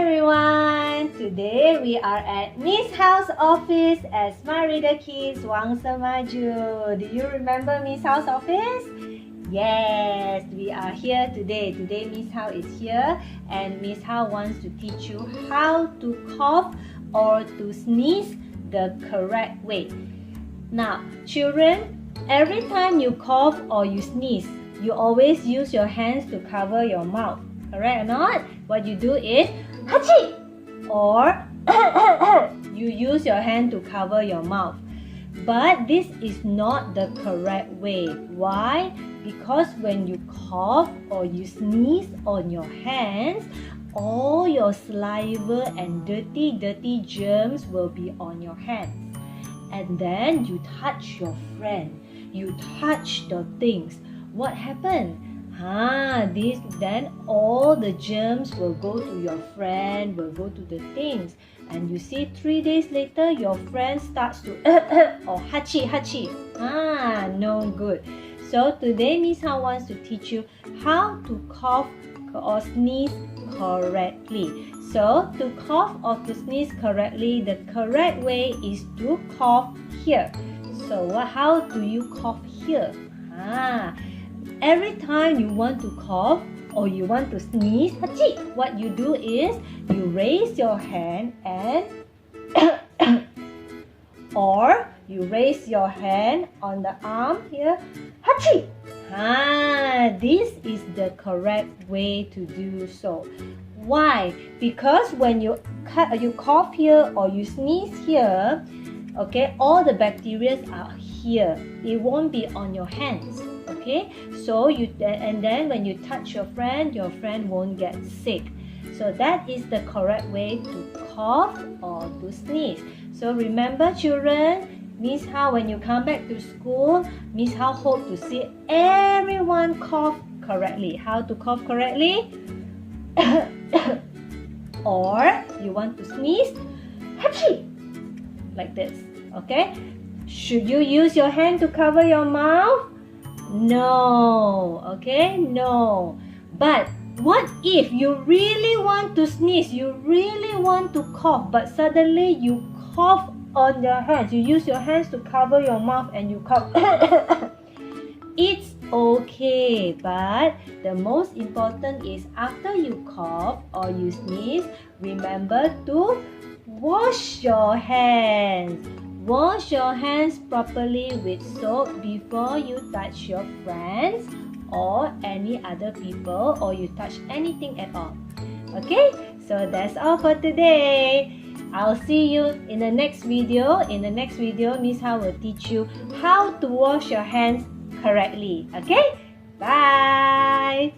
everyone! Today we are at Miss House office as Smart Reader Kids Wang Semaju. Do you remember Miss House office? Yes, we are here today. Today Miss House is here and Miss House wants to teach you how to cough or to sneeze the correct way. Now, children, every time you cough or you sneeze, you always use your hands to cover your mouth. Correct or not? What you do is Hachi! Or you use your hand to cover your mouth. But this is not the correct way. Why? Because when you cough or you sneeze on your hands, all your saliva and dirty germs will be on your hands. And then you touch your friend. You touch the things. What happened? Then all the germs will go to your friend, will go to the things. And you see 3 days later, your friend starts to or hachi. No good. So today Miss Ha wants to teach you how to cough or sneeze correctly. So to cough or to sneeze correctly, the correct way is to cough here. So how do you cough here? Every time you want to cough or you want to sneeze, what you do is you raise your hand and or you raise your hand on the arm here. This is the correct way to do so. Why? Because when you cough here or you sneeze here, okay, all the bacteria are here. It won't be on your hands. Okay, so and then when you touch your friend won't get sick. So that is the correct way to cough or to sneeze. So remember, children, Miss Ha, when you come back to school, Miss Ha hope to see everyone cough correctly. How to cough correctly? Or you want to sneeze, like this. Okay, should you use your hand to cover your mouth? No, okay, no. But what if you really want to sneeze, you really want to cough, but suddenly you cough on your hands, you use your hands to cover your mouth and you cough. It's okay, but the most important is after you cough or you sneeze, remember to wash your hands. Wash your hands properly with soap before you touch your friends or any other people or you touch anything at all. Okay, so that's all for today. I'll see you in the next video. In the next video, Miss Ha will teach you how to wash your hands correctly. Okay, bye.